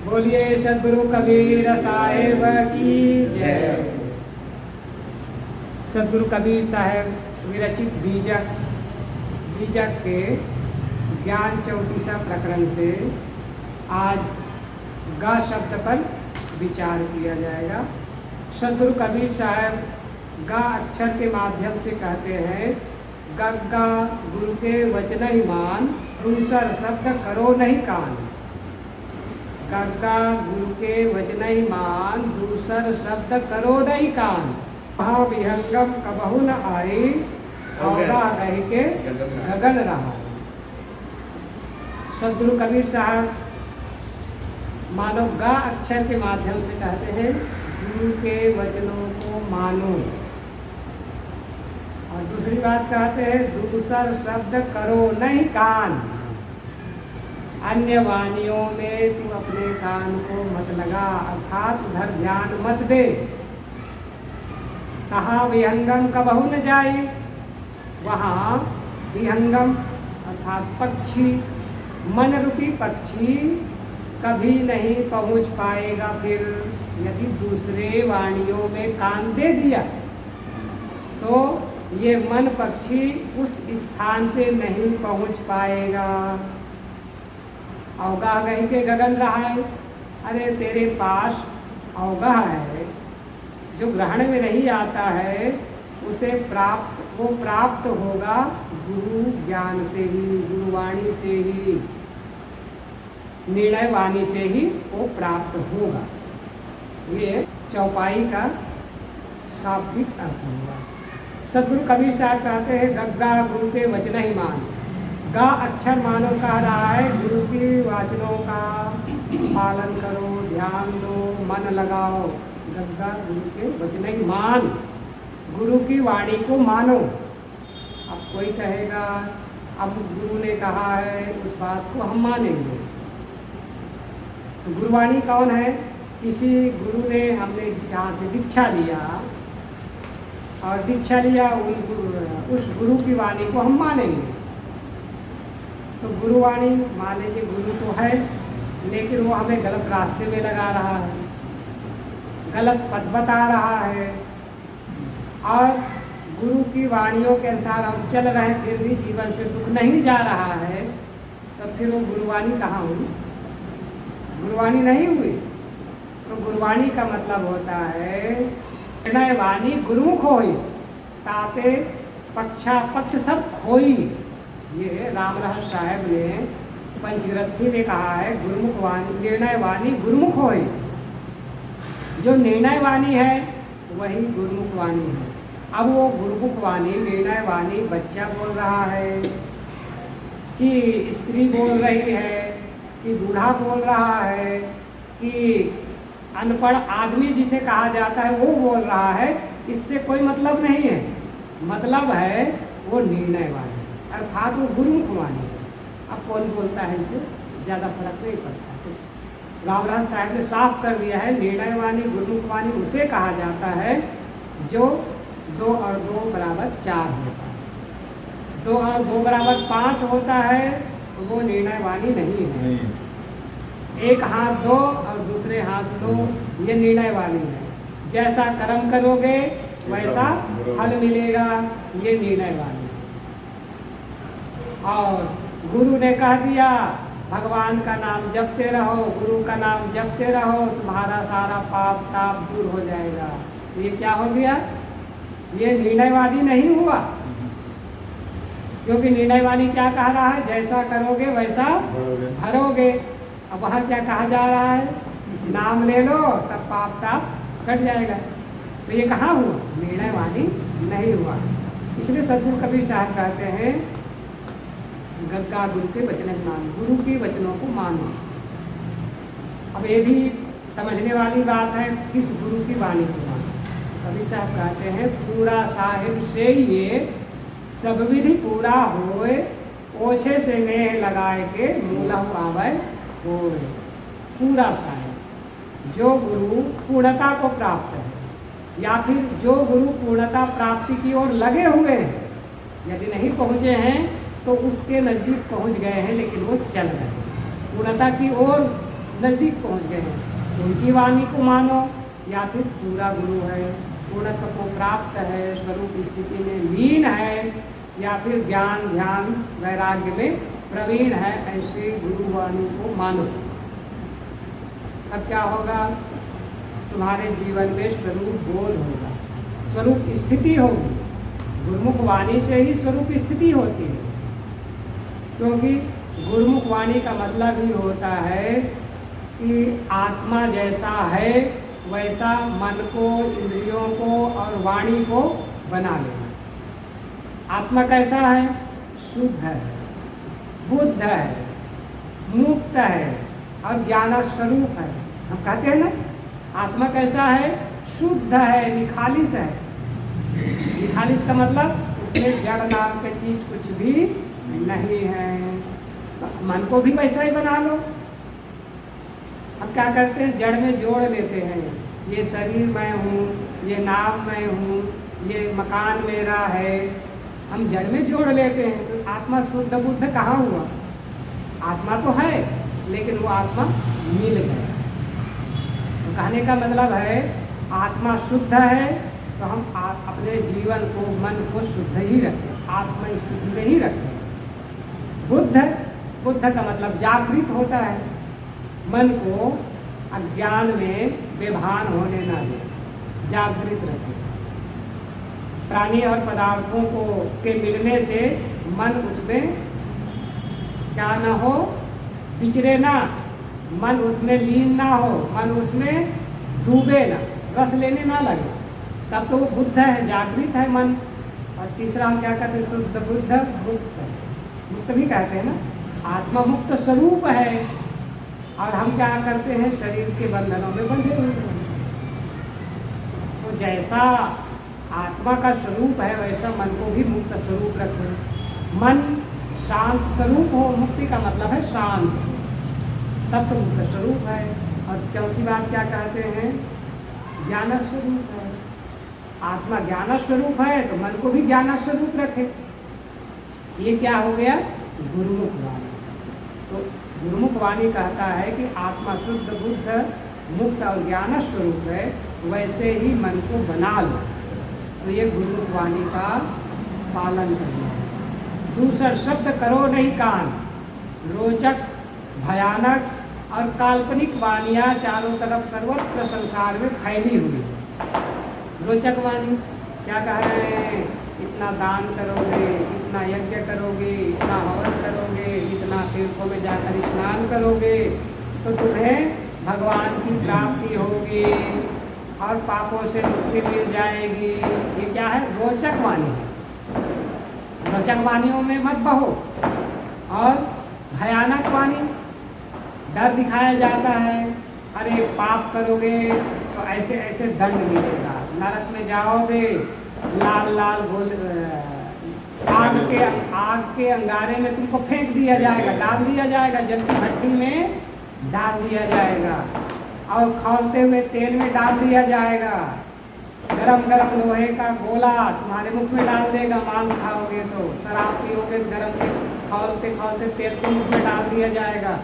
बोलिए सद्गुरु कबीर साहेब की जय। सद्गुरु कबीर साहेब विरचित बीजक के ज्ञान 34 प्रकरण से आज ग शब्द पर विचार किया जाएगा। सद्गुरु कबीर साहेब ग अक्षर के माध्यम से कहते हैं, गग्गा गुरु के वचन ही मान, दूसर शब्द करो नहीं कान। गग्गा गुरु के वचन ही मान, दूसर शब्द करो नहीं कान। वहाँ विहंगम कबहु न आई, औगा कह के गगन रहा। सद्गुरु कबीर साहब मानो गा अक्षर के माध्यम से कहते हैं, गुरु के वचनों को मानो। और दूसरी बात कहते हैं, दूसर शब्द करो नहीं कान। अन्य वाणियों में तू अपने कान को मत लगा, अर्थात उधर ध्यान मत दे। कहाँ विहंगम कबहु न जाए, वहाँ विहंगम अर्थात पक्षी, मन रूपी पक्षी कभी नहीं पहुँच पाएगा। फिर यदि दूसरे वाणियों में कान दे दिया तो ये मन पक्षी उस स्थान पे नहीं पहुँच पाएगा। अवगाह कहीं के गगन रहा है। अरे तेरे पास अवगाह है जो ग्रहण में नहीं आता है, उसे वो प्राप्त होगा गुरु ज्ञान से ही, गुरुवाणी से ही, निर्णय वाणी से ही वो प्राप्त होगा। ये चौपाई का शाब्दिक अर्थ हुआ। सद्गुरु कबीर साहब कहते हैं, गग्गा गुरु के वचन ही मान। गा अक्षर मानो कह रहा है, गुरु की वचनों का पालन करो, ध्यान दो, मन लगाओ। गग्गा गुरु के वचन ही मान, गुरु की वाणी को मानो। अब कोई कहेगा, अब गुरु ने कहा है उस बात को हम मानेंगे। तो गुरुवाणी कौन है? किसी गुरु ने, हमने यहाँ से दीक्षा लिया और दीक्षा लिया, उस गुरु की वाणी को हम मानेंगे। तो गुरुवाणी मान लीजिए गुरु तो है, लेकिन वो हमें गलत रास्ते में लगा रहा है, गलत पथ बता रहा है, और गुरु की वाणियों के अनुसार हम चल रहे हैं, फिर भी जीवन से दुख नहीं जा रहा है, तो फिर वो गुरुवाणी कहाँ हुई? गुरुवाणी नहीं हुई। तो गुरुवाणी का मतलब होता है, निर्णय वाणी गुरुमुख होई, ताते पक्ष सब खोई। ये रामरहस साहेब ने पंचग्रंथि में कहा है, गुरुमुख वाणी, निर्णय वाणी गुरुमुख होई। जो निर्णय वाणी है वही गुरुमुख वाणी है। अब वो गुरुमुख वाणी, निर्णय वाणी बच्चा बोल रहा है कि स्त्री बोल रही है कि बूढ़ा बोल रहा है कि अनपढ़ आदमी जिसे कहा जाता है वो बोल रहा है, इससे कोई मतलब नहीं है। मतलब है वो निर्णय वाणी, अर्थात वो गुरुमुख वाणी है। अब कौन बोलता है, इससे ज़्यादा फर्क नहीं पड़ता। तो रामराज साहब ने साफ कर दिया है, निर्णय वाणी गुरुमुख वाणी उसे कहा जाता है जो 2 और 2 बराबर 4 होता है। 2 और 2 बराबर 5 होता है तो वो निर्णय वाणी नहीं है। एक हाथ 2 और दूसरे हाथ 2, ये निर्णय वाणी है। जैसा कर्म करोगे वैसा फल मिलेगा, ये निर्णय वाणी। और गुरु ने कह दिया, भगवान का नाम जपते रहो, गुरु का नाम जपते रहो, तुम्हारा सारा पाप ताप दूर हो जाएगा। ये क्या हो गया? ये निर्णयवादी नहीं हुआ, क्योंकि निर्णयवादी क्या कह रहा है? जैसा करोगे वैसा भरोगे। अब वहाँ क्या कहा जा रहा है? नाम ले लो, सब पाप ताप कट जाएगा। तो ये कहाँ हुआ? निर्णयवादी नहीं हुआ। इसलिए सद्गुरु कबीर साहब कहते हैं, गग्गा गुरु के वचन ही मान, गुरु के वचनों को मानो। अब ये भी समझने वाली बात है, किस गुरु की वाणी को मानो। कबीर साहब कहते हैं, पूरा साहिब से ये सब विधि पूरा होए, ओछे से नेह लगाए के मूलहु आवे होए। पूरा साहिब, जो गुरु पूर्णता को प्राप्त है, या फिर जो गुरु पूर्णता प्राप्ति की ओर लगे हुए हैं, यदि नहीं पहुँचे हैं तो उसके नज़दीक पहुँच गए हैं, लेकिन वो चल रहे हैं, पूर्णता की ओर नज़दीक पहुंच गए हैं, उनकी वाणी को मानो, या फिर पूरा गुरु है, पूर्णत्व को प्राप्त है, स्वरूप स्थिति में लीन है, या फिर ज्ञान ध्यान वैराग्य में प्रवीण है, ऐसे गुरु वाणी को मानो। अब क्या होगा? तुम्हारे जीवन में स्वरूप बोध होगा, स्वरूप स्थिति होगी। गुरुमुख वाणी से ही स्वरूप स्थिति होती है, क्योंकि गुरुमुख वाणी का मतलब ही होता है कि आत्मा जैसा है वैसा मन को, इंद्रियों को और वाणी को बना लेना। आत्मा कैसा है? शुद्ध है, बुद्ध है, मुक्त है और ज्ञान स्वरूप है। हम कहते हैं ना, आत्मा कैसा है? शुद्ध है, निखालिस है। निखालिस का मतलब उसमें जड़ नाम की चीज कुछ भी नहीं है। तो मन को भी वैसा ही बना लो। अब क्या करते हैं? जड़ में जोड़ लेते हैं, ये शरीर मैं हूँ, ये नाम मैं हूँ, ये मकान मेरा है, हम जड़ में जोड़ लेते हैं। तो आत्मा शुद्ध बुद्ध कहाँ हुआ? आत्मा तो है, लेकिन वो आत्मा मिल गया। तो कहने का मतलब है आत्मा शुद्ध है, तो हम अपने जीवन को, मन को शुद्ध ही रखें, आत्मा शुद्ध में ही रखें। बुद्ध, बुद्ध का मतलब जागृत होता है, मन को अज्ञान में बेभान होने ना दे, जागृत रखें। प्राणी और पदार्थों को के मिलने से मन उसमें क्या ना हो, विचरे ना, मन उसमें लीन ना हो, मन उसमें डूबे ना, रस लेने ना लगे, तब तो वो बुद्ध है, जागृत है मन। और तीसरा हम क्या कहते हैं? शुद्ध बुद्ध मुक्त। मुक्त भी कहते हैं ना, आत्मा मुक्त स्वरूप है, और हम क्या करते हैं? शरीर के बंधनों में बंधे हुए हैं। तो जैसा आत्मा का स्वरूप है वैसा मन को भी मुक्त स्वरूप रखें। मन शांत स्वरूप हो, मुक्ति का मतलब है शांत, तब तो मुक्त स्वरूप है। और चौथी बात क्या कहते हैं? ज्ञान स्वरूप है। आत्मा ज्ञान स्वरूप है, तो मन को भी ज्ञान स्वरूप रखे। ये क्या हो गया? गुरुमुख वाणी। तो गुरुमुख वाणी कहता है कि आत्मा शुद्ध बुद्ध मुक्त और ज्ञान स्वरूप है, वैसे ही मन को बना लो। तो ये गुरुमुख वाणी का पालन करना है। दूसरा शब्द करो नहीं कान। रोचक, भयानक और काल्पनिक वाणियाँ चारों तरफ सर्वत्र संसार में फैली हुई है। रोचक वाणी क्या कह रहे हैं? इतना दान करोगे, इतना यज्ञ करोगे, इतना हवन करोगे, इतना तीर्थों में जाकर स्नान करोगे तो तुम्हें भगवान की प्राप्ति होगी और पापों से मुक्ति मिल जाएगी। ये क्या है? रोचक वाणी है। रोचक वाणियों में मत बहो। और भयानक वाणी, डर दिखाया जाता है, अरे पाप करोगे तो ऐसे ऐसे दंड मिलेगा, नरक में जाओगे, लाल लाल आग के अंगारे में तुमको फेंक दिया जाएगा, डाल दिया जाएगा, जलती भट्टी में डाल दिया जाएगा, और खौलते हुए तेल में डाल दिया जाएगा। गरम गरम लोहे का गोला तुम्हारे मुख में डाल देगा, मांस खाओगे तो। शराब पियोगे तो गरम के खौलते खौलते तेल के मुख में डाल दिया जाएगा।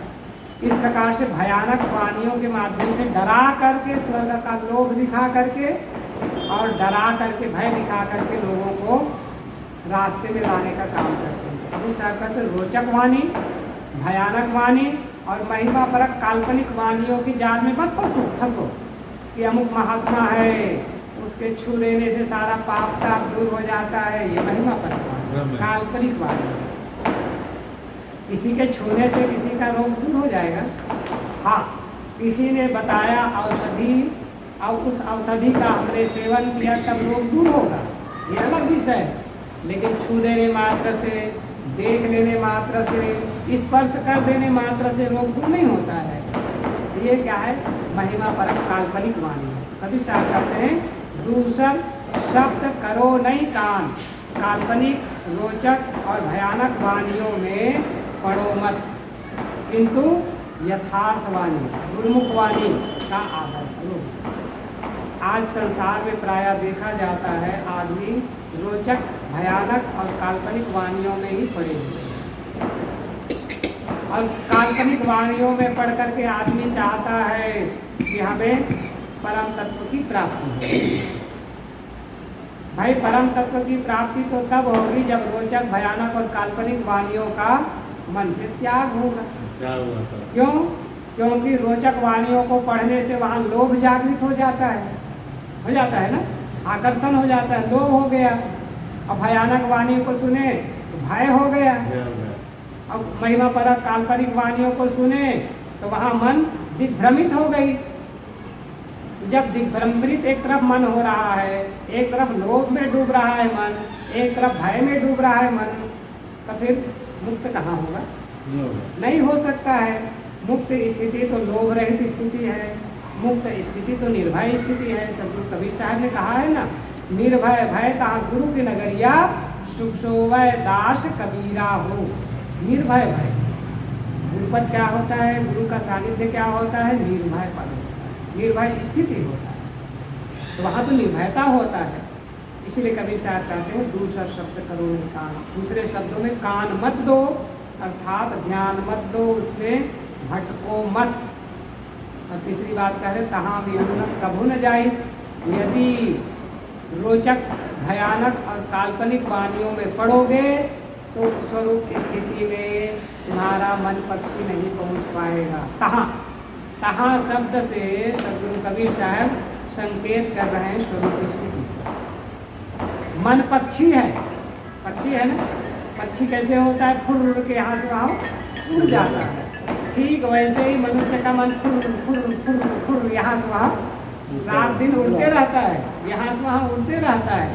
इस प्रकार से भयानक वाणियों के माध्यम से डरा करके, स्वर्ग का लोभ दिखा करके और डरा करके, भय दिखा करके लोगों को रास्ते में लाने का काम करते हैं। अभी साहब कहते हैं रोचक वाणी, भयानक वाणी और महिमा परक काल्पनिक वाणियों की जाल में मत फंसो कि अमुक महात्मा है, उसके छू लेने से सारा पाप ताप दूर हो जाता है। ये महिमा परक वाणी, काल्पनिक वाणी है। किसी के छूने से किसी का रोग दूर हो जाएगा। हाँ, किसी ने बताया औषधि और उस औषधि का हमने सेवन किया तब रोग दूर होगा, ये अलग विषय है। लेकिन छू देने मात्र से, देख लेने मात्र से, स्पर्श कर देने मात्र से रोग दूर नहीं होता है। ये क्या है? महिमा परक काल्पनिक वाणी है। कभी साथ कहते हैं दूसर शब्द करो नहीं कान। काल्पनिक, रोचक और भयानक वाणियों में पढ़ो मत, किंतु यथार्थ वाणी, गुरुमुख वाणी का आदर करो। आज संसार में प्रायः देखा जाता है आदमी रोचक, भयानक और काल्पनिक वाणियों में ही पड़े हुए हैं। और काल्पनिक वाणियों में पढ़ करके आदमी चाहता है कि हमें परम तत्व की प्राप्ति हो। भाई परम तत्व की प्राप्ति तो तब होगी जब रोचक, भयानक और काल्पनिक वाणियों का मन से त्याग होगा। क्या हुआ था? क्यों? क्योंकि रोचक वाणियों को पढ़ने से वहाँ लोभ जागृत हो जाता है ना, आकर्षण हो जाता है, लोभ हो गया। और भयानक वाणी को सुने तो भय हो गया। अब महिमा परक काल्पनिक वाणियों को सुने तो वहाँ मन दिग्भ्रमित हो गई। जब दिग्भ्रमित एक तरफ मन हो रहा है, एक तरफ लोभ में डूब रहा है मन, एक तरफ भय में डूब रहा है मन, तो फिर मुक्त कहाँ होगा? नहीं हो सकता है। मुक्त स्थिति तो लोभ रहित स्थिति है, मुक्त स्थिति तो निर्भय स्थिति है। सदगुरु कबीर साहब ने कहा है ना, निर्भय भय ता गुरु की नगरिया, सुख सोवै दास कबीरा हो। निर्भय भय, गुरुपद क्या होता है, गुरु का सानिध्य क्या होता है? निर्भय पद होता है, निर्भय स्थिति होता है। तो वहाँ तो निर्भयता होता है। इसलिए कबीर साहब कहते हैं दूसरा शब्द करो नहीं कान। दूसरे शब्दों में कान मत दो, अर्थात ध्यान मत दो, उसमें भटको मत। और तीसरी बात कह रहे तहाँ भी हम कभू न जाए। यदि रोचक, भयानक और काल्पनिक वाणियों में पढ़ोगे तो स्वरूप स्थिति में तुम्हारा मन पक्षी नहीं पहुंच पाएगा। तहाँ शब्द से सदगुरु कबीर साहब संकेत कर रहे हैं स्वरूप स्थिति। मन पक्षी है, पक्षी है ना, पक्षी कैसे होता है? फुर उड़ के यहाँ से वहाँ उड़ जाता है। ठीक वैसे ही मनुष्य का मन फुर फुर फुर फुर यहाँ से वहाँ रात दिन उड़ते रहता है, यहाँ से वहाँ उड़ते रहता है।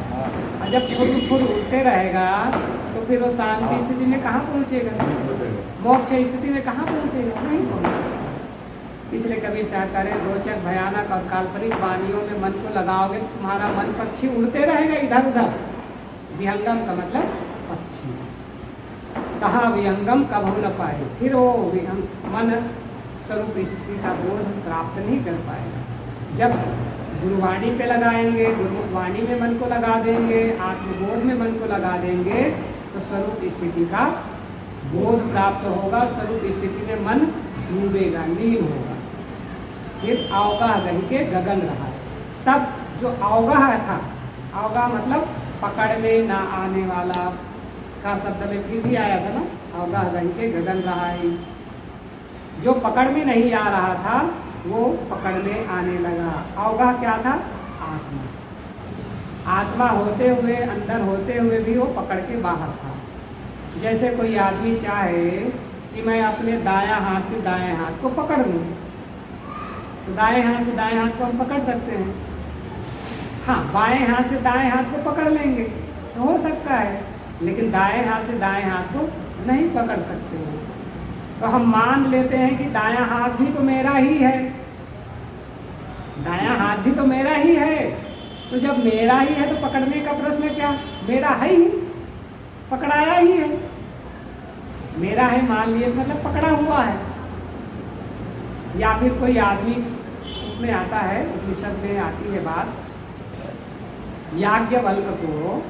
और जब फुर फुर उड़ते रहेगा तो फिर वो शांति स्थिति में कहाँ पहुँचेगा? मोक्ष स्थिति में कहाँ पहुँचेगा? नहीं पहुँच सकता। इसलिए कबीर साहब कह रहे रोचक, भयानक और काल्पनिक वाणियों में मन को लगाओगे तो तुम्हारा मन पक्षी उड़ते रहेगा इधर उधर। विहंगम का मतलब पक्षी, कहाँ विहंगम कभू न पाए, फिर वो मन स्वरूप स्थिति का बोध प्राप्त नहीं कर पाएगा। जब गुरुवाणी पे लगाएंगे, गुरुवाणी में मन को लगा देंगे, आत्मबोध में मन को लगा देंगे तो स्वरूप स्थिति का बोध प्राप्त होगा। स्वरूप स्थिति में मन डूबेगा, लीन होगा। फिर अवगाह रही के गगन रहा। तब जो अवगाह था, अवगाह मतलब पकड़ में ना आने वाला का शब्द में फिर भी आया था ना, अवगाह रही के गगन रहा है। जो पकड़ में नहीं आ रहा था वो पकड़ में आने लगा। अवगाह क्या था? आत्मा। आत्मा होते हुए, अंदर होते हुए भी वो पकड़ के बाहर था। जैसे कोई आदमी चाहे कि मैं अपने दायां हाथ से दाएं हाथ को पकड़ लूँ, तो दाएं हाथ से दाएं हाथ को हम पकड़ सकते हैं। हाँ, बाएं हाथ से दाएं हाथ को पकड़ लेंगे तो हो सकता है, लेकिन दाएं हाथ से दाएं हाथ को नहीं पकड़ सकते हैं। तो हम मान लेते हैं कि दायां हाथ भी तो मेरा ही है, दायां हाथ भी तो मेरा ही है। तो जब मेरा ही है तो पकड़ने का प्रश्न क्या? मेरा है ही, पकड़ाया ही है। मेरा है मान लिए मतलब पकड़ा हुआ है। या फिर कोई आदमी, उसमें आता है, उपनिषद में आती है बात, याज्ञवल्क्य को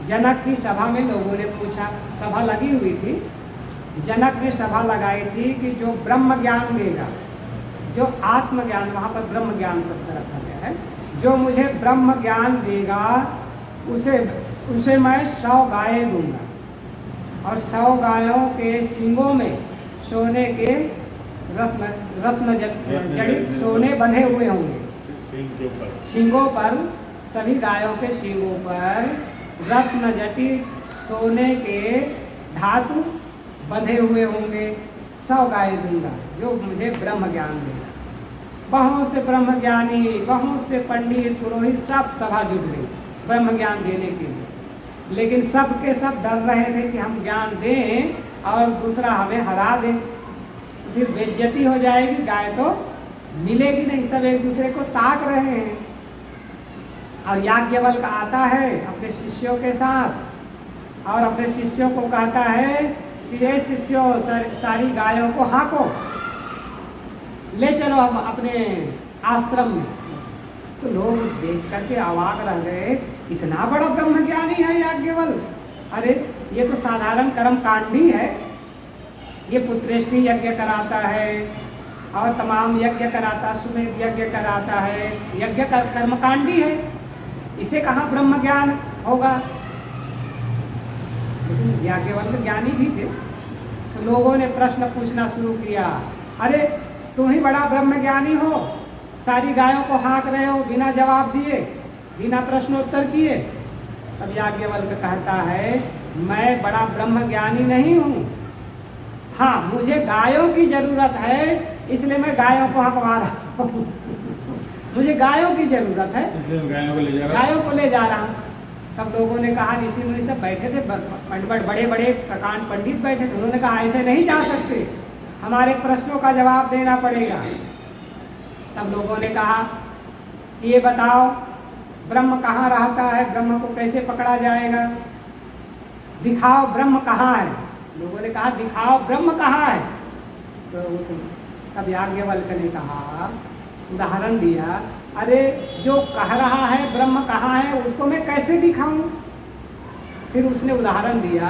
जनक की सभा में लोगों ने पूछा, सभा लगी हुई थी, जनक ने सभा लगाई थी कि जो ब्रह्म ज्ञान देगा, जो आत्मज्ञान, वहाँ पर ब्रह्म ज्ञान शब्द रखा गया है, जो मुझे ब्रह्म ज्ञान देगा उसे मैं 100 गायें दूंगा और 100 गायों के सींगों में सोने के रत्न जड़ित सोने बंधे हुए होंगे। सींगों पर, सभी गायों के सींगों पर रत्न जटित सोने के धातु बंधे हुए होंगे। 100 गायें दूंगा जो मुझे ब्रह्म ज्ञान देगा। बहुत से ब्रह्म ज्ञानी, बहुत से पंडित पुरोहित सब सभा जुट गई ब्रह्म ज्ञान देने के लिए, लेकिन सब के सब डर रहे थे कि हम ज्ञान दें और दूसरा हमें हरा दे, फिर बेइज्जती हो जाएगी, गाय तो मिलेगी नहीं। सब एक दूसरे को ताक रहे हैं। और याज्ञवल्क्य आता है अपने शिष्यों के साथ और अपने शिष्यों को कहता है कि ये शिष्यों, सारी गायों को हाँको, ले चलो हम अपने आश्रम में। तो लोग देख करके अवाक रह गए, इतना बड़ा ब्रह्मज्ञानी है याज्ञवल्क्य। अरे ये तो साधारण कर्मकांडी है, ये पुत्रेष्टि यज्ञ कराता है और तमाम यज्ञ कराता, सुमेध यज्ञ कराता है, यज्ञ कर्मकांडी है, इसे कहाँ ब्रह्म ज्ञान होगा। लेकिन याज्ञवल्क्य ज्ञानी भी थे, तो लोगों ने प्रश्न पूछना शुरू किया, अरे तुम ही बड़ा ब्रह्म ज्ञानी हो, सारी गायों को हाँक रहे हो बिना जवाब दिए, बिना प्रश्नोत्तर किए। तब याज्ञवल्क्य कहता है, मैं बड़ा ब्रह्म ज्ञानी नहीं हूँ, हाँ मुझे गायों की जरूरत है, इसलिए मैं गायों को हकवा रहा हूँ। मुझे गायों की जरूरत है, इसलिए गायों को ले जा रहा हूँ। तब लोगों ने कहा, ऋषि मुनि सब बैठे थे, बड़े बड़े प्रकांड पंडित बैठे थे, उन्होंने कहा ऐसे नहीं जा सकते, हमारे प्रश्नों का जवाब देना पड़ेगा। तब लोगों ने कहा, ये बताओ ब्रह्म कहाँ रहता है, ब्रह्म को कैसे पकड़ा जाएगा, दिखाओ ब्रह्म कहाँ है। लोगों ने कहा, दिखाओ ब्रह्म कहाँ है। तो तब याज्ञवल्क्य ने कहा, उदाहरण दिया, अरे जो कह रहा है ब्रह्म कहाँ है, उसको मैं कैसे दिखाऊं। फिर उसने उदाहरण दिया,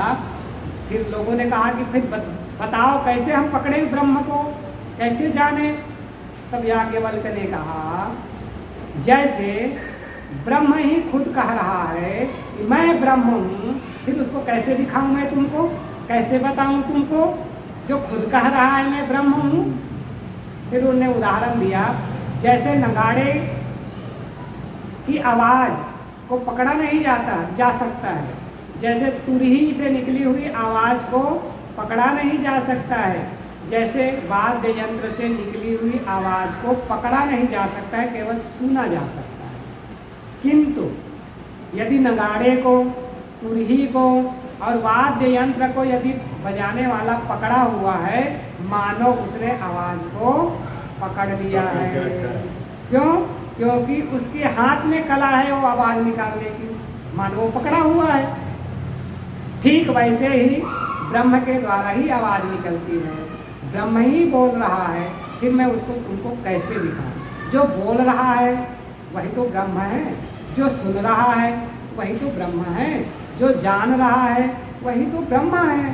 फिर लोगों ने कहा कि फिर बताओ कैसे हम पकड़े ब्रह्म को, कैसे जाने। तब याज्ञवल्क्य ने कहा, जैसे ब्रह्म ही खुद कह रहा है कि मैं ब्रह्म हूँ, फिर उसको कैसे दिखाऊं मैं तुमको, कैसे बताऊं तुमको, जो खुद कह रहा है मैं ब्रह्म हूँ। फिर उन्होंने उदाहरण दिया, जैसे नगाड़े की आवाज़ को पकड़ा नहीं जा सकता है, जैसे तुरही से निकली हुई आवाज़ को पकड़ा नहीं जा सकता है, जैसे वाद्य यंत्र से निकली हुई आवाज़ को पकड़ा नहीं जा सकता है, केवल सुना जा सकता है। किंतु यदि नगाड़े को, तुरही को और वाद्य यंत्र को यदि बजाने वाला पकड़ा हुआ है, मानो उसने आवाज़ को पकड़ लिया है। क्यों? क्योंकि उसके हाथ में कला है वो आवाज़ निकालने की, मानो वो पकड़ा हुआ है। ठीक वैसे ही ब्रह्म के द्वारा ही आवाज़ निकलती है, ब्रह्म ही बोल रहा है, फिर मैं उसको तुमको कैसे दिखाऊं। जो बोल रहा है वही तो ब्रह्म है, जो सुन रहा है वही तो ब्रह्म है, जो जान रहा है वही तो ब्रह्म है।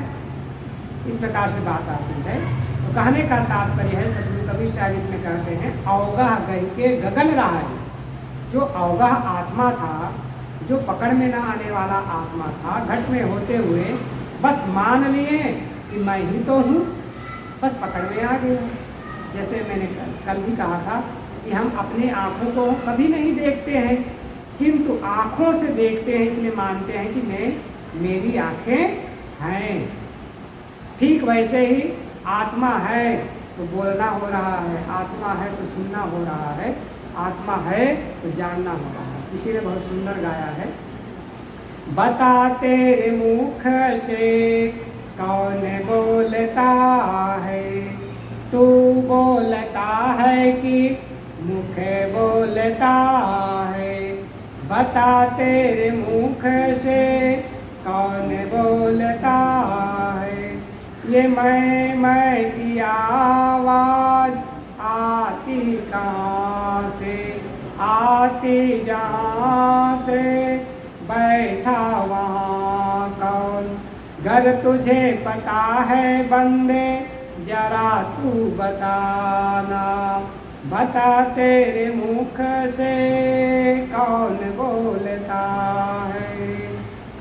इस प्रकार से बात आती है। तो कहने का तात्पर्य है, सतगुरु कबीर साहब इसमें कहते हैं, अवगाह गई के गगन रहा है। जो अवगाह आत्मा था, जो पकड़ में न आने वाला आत्मा था, घट में होते हुए बस मान लिए कि मैं ही तो हूँ, बस पकड़ में आ गया। जैसे मैंने कल भी कहा था कि हम अपने आँखों को कभी नहीं देखते हैं, किंतु आँखों से देखते हैं, इसलिए मानते हैं कि मेरी आँखें हैं। ठीक वैसे ही आत्मा है तो बोलना हो रहा है, आत्मा है तो सुनना हो रहा है, आत्मा है तो जानना हो रहा है। इसी ने बहुत सुंदर गाया है, बता तेरे मुख से कौन बोलता है, तू बोलता है कि मुख बोलता है। बता तेरे मुख से कौन बोलता है, ये मैं की आवाज़ आती कहाँ से, आती जहाँ से बैठा वहाँ कौन। घर तुझे पता है बंदे जरा तू बताना, बता तेरे मुख से कौन बोलता है,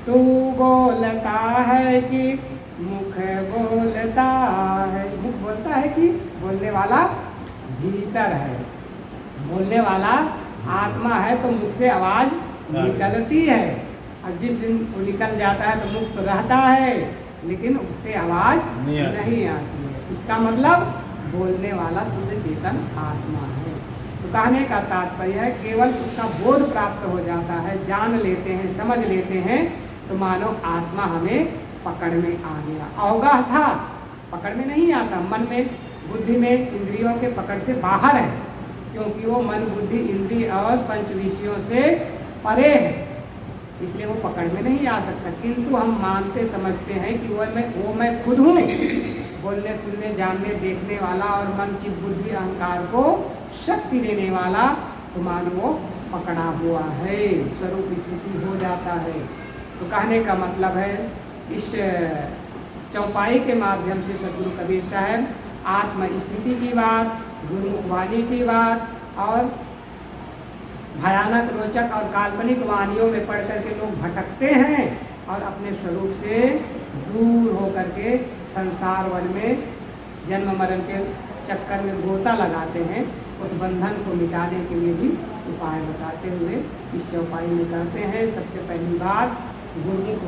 तू बोलता है कि मुख बोलता है। मुख बोलता है कि बोलने वाला भीतर है, बोलने वाला आत्मा है, तो मुख से आवाज़ निकलती है। और जिस दिन वो निकल जाता है तो मुख तो रहता है, लेकिन उससे आवाज़ नहीं आती है। इसका मतलब बोलने वाला शुद्ध चेतन आत्मा है। तो कहने का तात्पर्य है, केवल उसका बोध प्राप्त हो जाता है, जान लेते हैं, समझ लेते हैं, तो मानो आत्मा हमें पकड़ में आ गया। अवगाह था, पकड़ में नहीं आता, मन में, बुद्धि में, इंद्रियों के पकड़ से बाहर है, क्योंकि वो मन, बुद्धि, इंद्रिय और पंच विषयों से परे है, इसलिए वो पकड़ में नहीं आ सकता। किंतु हम मानते समझते हैं कि वो मैं खुद हूँ, बोलने, सुनने, जानने, देखने वाला और मन, चित्त, बुद्धि, अहंकार को शक्ति देने वाला, तो मानो वो पकड़ा हुआ है, स्वरूप स्थिति हो जाता है। तो कहने का मतलब है, इस चौपाई के माध्यम से सदगुरु कबीर साहब आत्म स्थिति की बात, गुरुमुख वाणी की बात और भयानक, रोचक और काल्पनिक वाणियों में पढ़ करके लोग भटकते हैं और अपने स्वरूप से दूर होकर के संसार वन में जन्म मरण के चक्कर में गोता लगाते हैं। उस बंधन को मिटाने के लिए भी उपाय बताते हुए इस चौपाई में कहते हैं, सबसे पहली बात गुरुमुख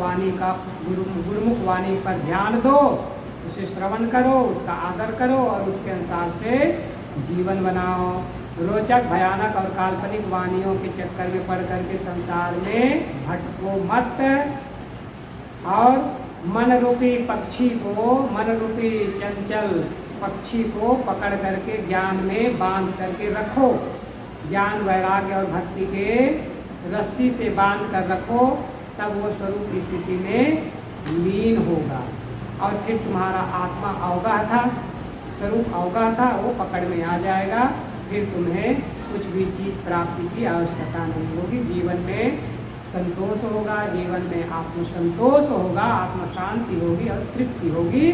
वाणी पर ध्यान दो, उसे श्रवण करो, उसका आदर करो और उसके अनुसार से जीवन बनाओ। रोचक, भयानक और काल्पनिक वाणियों के चक्कर में पड़ करके संसार में भटको मत और मन रूपी पक्षी को, मन रूपी चंचल पक्षी को पकड़ करके ज्ञान में बांध करके रखो। ज्ञान, वैराग्य और भक्ति के रस्सी से बांध कर रखो, तब वो स्वरूप की स्थिति में लीन होगा और फिर तुम्हारा आत्मा अवगाह था, स्वरूप अवगाह था, वो पकड़ में आ जाएगा। फिर तुम्हें कुछ भी चीज़ प्राप्ति की आवश्यकता नहीं होगी। जीवन में संतोष होगा, जीवन में आत्मसंतोष होगा, आत्म शांति होगी और तृप्ति होगी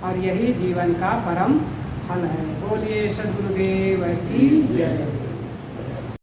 और यही जीवन का परम फल है। बोलिए सद्गुरुदेव की जय।